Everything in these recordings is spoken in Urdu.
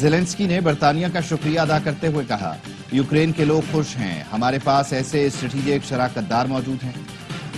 زیلنسکی نے برطانیہ کا شکریہ ادا کرتے ہوئے کہا، یوکرین کے لوگ خوش ہیں، ہمارے پاس ایسے اسٹریٹجک شراکت دار موجود ہیں۔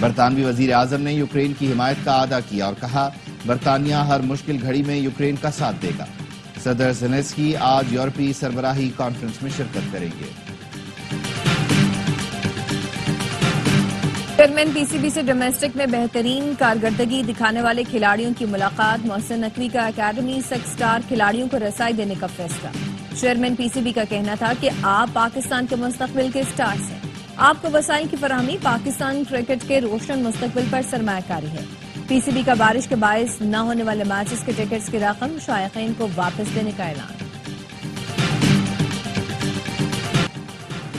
برطانوی وزیر اعظم نے یوکرین کی حمایت کا اعادہ کیا اور کہا، برطانیہ ہر مشکل گھڑی میں یوکرین کا ساتھ دے گا۔ صدر زیلنسکی آج یورپی سربراہی کانفرنس میں شرکت کریں گے۔ چیئرمین پی سی بی سے ڈومیسٹک میں بہترین کارکردگی دکھانے والے کھلاڑیوں کی ملاقات، محسن نقوی کا اکیڈمی سکس اسٹار کھلاڑیوں کو رسائی دینے کا فیصلہ۔ چیئرمین پی سی بی کا کہنا تھا کہ آپ پاکستان کے مستقبل کے اسٹارز ہیں، آپ کو وسائل کی فراہمی پاکستان کرکٹ کے روشن مستقبل پر سرمایہ کاری ہے۔ پی سی بی کا بارش کے باعث نہ ہونے والے میچز کے ٹکٹس کی رقم شائقین کو واپس دینے کا اعلان۔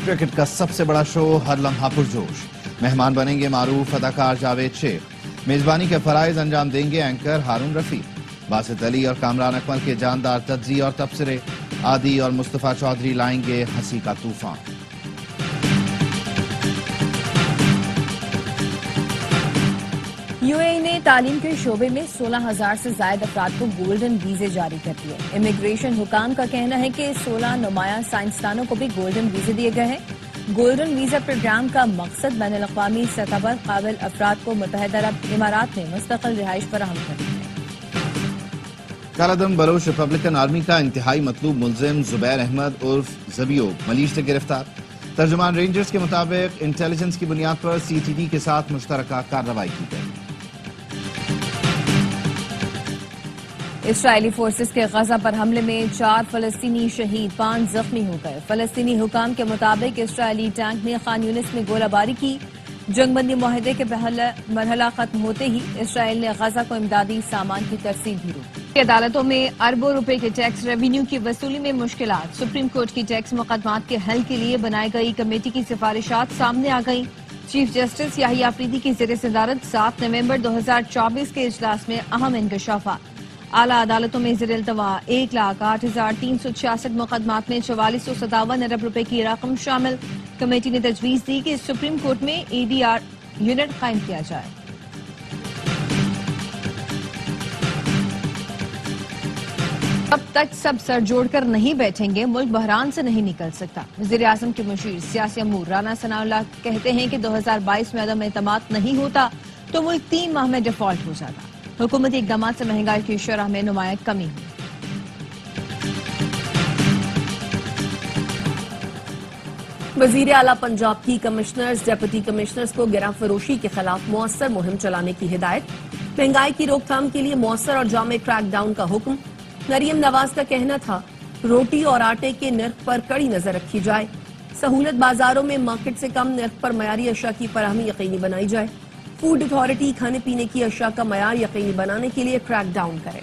کرکٹ کا سب سے بڑا شو ہر لمحہ پرجوش، مہمان بنیں گے معروف اداکار جاوید شیخ، میزبانی کے فرائض انجام دیں گے اینکر ہارون رفیق، باسط علی اور کامران اکمل کے جاندار تجزیے اور تبصرے، عادی اور مصطفیٰ چودھری لائیں گے ہنسی کا طوفان۔ یو اے ای نے تعلیم کے شعبے میں 16,000 سے زائد افراد کو گولڈن ویزے جاری کر دیے۔ امیگریشن حکام کا کہنا ہے کہ 16 نمایاں سائنسدانوں کو بھی گولڈن ویزے دیے گئے ہیں۔ گولڈن ویزا پروگرام کا مقصد بین الاقوامی سطح پر قابل افراد کو متحدہ عرب امارات میں مستقل رہائش فراہم کرنا ہے۔ کالعدم بلوچ ریپبلکن آرمی کا انتہائی مطلوب ملزم زبیر احمد عرف زبیوب ملیش سے گرفتار۔ ترجمان رینجرز کے مطابق انٹیلیجنس کی بنیاد پر سی ٹی ڈی کے ساتھ مشترکہ کارروائی کی گئی۔ اسرائیلی فورسز کے غزہ پر حملے میں 4 فلسطینی شہید، 5 زخمی ہو گئے۔ فلسطینی حکام کے مطابق اسرائیلی ٹینک نے خان یونس میں گولہ باری کی۔ جنگ بندی معاہدے کے پہلا مرحلہ ختم ہوتے ہی اسرائیل نے غزہ کو امدادی سامان کی ترسیل بھی روکی۔ عدالتوں میں اربوں روپے کے ٹیکس ریونیو کی وصولی میں مشکلات، سپریم کورٹ کی ٹیکس مقدمات کے حل کے لیے بنائی گئی کمیٹی کی سفارشات سامنے آ گئیں۔ چیف جسٹس یحییٰ آفریدی کی زیر صدارت 7 نومبر 2024 کے اجلاس میں اہم انکشافات۔ اعلیٰ عدالتوں میں زیر التواء 1,08,366 مقدمات میں 4457 ارب روپے کی رقم شامل۔ کمیٹی نے تجویز دی کہ سپریم کورٹ میں اے ڈی آر یونٹ قائم کیا جائے۔ اب تک سب سر جوڑ کر نہیں بیٹھیں گے، ملک بحران سے نہیں نکل سکتا۔ وزیر اعظم کے مشیر سیاسی امور رانا ثناء اللہ کہتے ہیں کہ 2022 میں عدم اعتماد نہیں ہوتا تو ملک 3 ماہ میں ڈیفالٹ ہو جاتا۔ حکومتی اقدامات سے مہنگائی کی شرح میں نمایاں کمی ہوئی۔ وزیر اعلیٰ پنجاب کی کمشنرز ڈپٹی کمشنرز کو گراں فروشی کے خلاف مؤثر مہم چلانے کی ہدایت۔ مہنگائی کی روک تھام کے لیے مؤثر اور جامع کریک ڈاؤن کا حکم۔ مریم نواز کا کہنا تھا، روٹی اور آٹے کے نرخ پر کڑی نظر رکھی جائے، سہولت بازاروں میں مارکیٹ سے کم نرخ پر معیاری اشیاء کی فراہمی یقینی بنائی جائے۔ فوڈ اتھارٹی کھانے پینے کی اشیاء کا معیار یقینی بنانے کے لیے کریک ڈاؤن کرے۔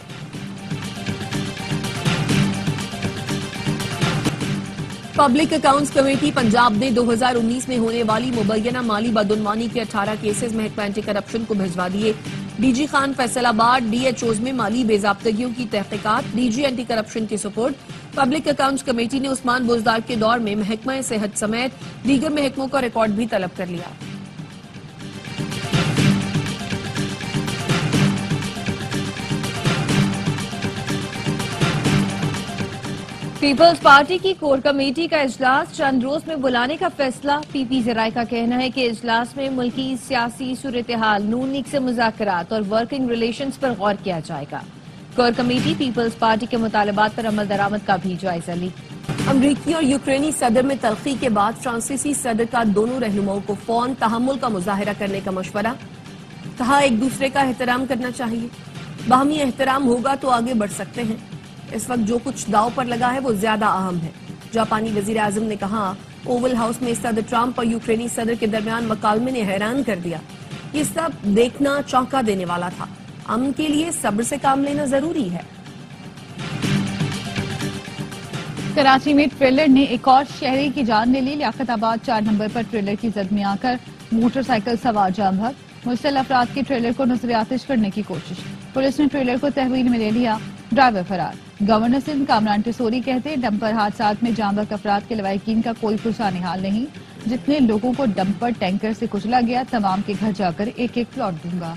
پبلک اکاؤنٹس کمیٹی پنجاب نے 2019 میں ہونے والی مبینہ مالی بدعنوانی کے 18 کیسز محکمہ اینٹی کرپشن کو بھجوا دیے۔ ڈی جی خان فیصل آباد ڈی ایچ اوز میں مالی بے ضابطگیوں کی تحقیقات، ڈی جی اینٹی کرپشن کی سپورٹ۔ پبلک اکاؤنٹس کمیٹی نے عثمان بزدار کے دور میں محکمہ صحت سمیت دیگر محکموں کا ریکارڈ بھی طلب کر لیا۔ پیپلز پارٹی کی کور کمیٹی کا اجلاس چند روز میں بلانے کا فیصلہ۔ پی پی ذرائع کا کہنا ہے کہ اجلاس میں ملکی سیاسی صورتحال، نون لیگ سے مذاکرات اور ورکنگ ریلیشنز پر غور کیا جائے گا۔ کور کمیٹی پیپلز پارٹی کے مطالبات پر عمل درآمد کا بھی جائزہ لی۔ امریکی اور یوکرینی صدر میں تلخی کے بعد فرانسیسی صدر کا دونوں رہنماؤں کو فوراً تحمل کا مظاہرہ کرنے کا مشورہ۔ کہا، ایک دوسرے کا احترام کرنا چاہیے، باہمی احترام ہوگا تو آگے بڑھ سکتے ہیں۔ اس وقت جو کچھ داؤ پر لگا ہے وہ زیادہ اہم ہے۔ جاپانی وزیر اعظم نے کہا، اوول ہاؤس میں صدر ٹرمپ اور یوکرینی صدر کے درمیان مکالمے نے حیران کر دیا۔ یہ سب دیکھنا چونکا دینے والا تھا۔ امن کے لیے صبر سے کام لینا ضروری ہے۔ کراچی میں ٹریلر نے ایک اور شہری کی جان لے لی۔ لیاقت آباد 4 نمبر پر ٹریلر کی زد میں آ کر موٹر سائیکل سوار جام بحق، مسلح افراد کے ٹریلر کو نظر آتش کرنے کی کوشش، پولیس نے ٹریلر کو تحویل میں لے لیا، ڈرائیور فرار۔ گورنر سندھ کامران ٹسوری کہتے، ڈمپر حادثات میں جام بحق افراد کے لواحقین کا کوئی پرسان حال نہیں، جتنے لوگوں کو ڈمپر ٹینکر سے کچلا گیا تمام کے گھر جا کر ایک ایک پلاٹ دوں گا۔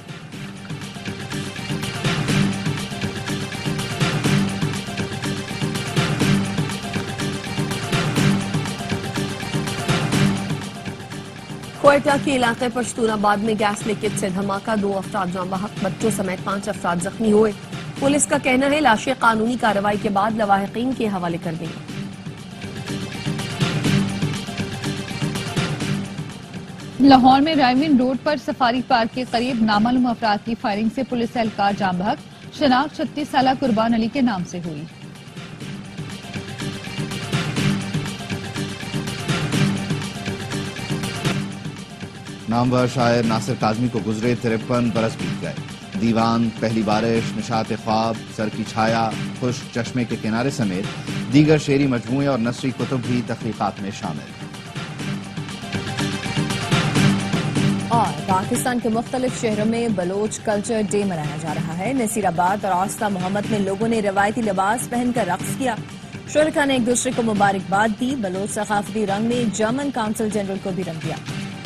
کوئٹہ کے علاقے پشتون آباد میں گیس لیکیج سے دھماکہ، 2 افراد جاں بحق، بچوں سمیت 5 افراد زخمی ہوئے۔ پولیس کا کہنا ہے لاشیں قانونی کارروائی کے بعد لواحقین کے حوالے کر دیں گے۔ لاہور میں رائمن روڈ پر سفاری پارک کے قریب نامعلوم افراد کی فائرنگ سے پولیس اہلکار جاں بحق، شناخت 36 سالہ قربان علی کے نام سے ہوئی۔ نامور شاعر ناصر کاظمی کو گزرے 53 برس بیت گئے۔ دیوان، پہلی بارش، نشاط خواب، سر کی چھایا، خشک چشمے کے کنارے سمیت دیگر شعری مجموعے اور نثری کتب بھی تخلیقات میں شامل۔ اور پاکستان کے مختلف شہروں میں بلوچ کلچر ڈے منایا جا رہا ہے۔ نصیر آباد اور آستہ محمد میں لوگوں نے روایتی لباس پہن کر رقص کیا۔ شرکاء نے ایک دوسرے کو مبارکباد دی۔ بلوچ ثقافتی رنگ میں جرمن کونسل جنرل کو بھی رنگ دیا۔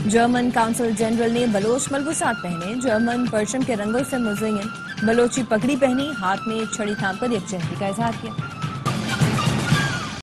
جرمن کونسل جنرل نے بلوچ ملبوسات پہنے، جرمن پرچم کے رنگوں سے مزین، بلوچی پگڑی پہنی، ہاتھ میں چھڑی تھام کر یکجہتی کا اظہار کیا۔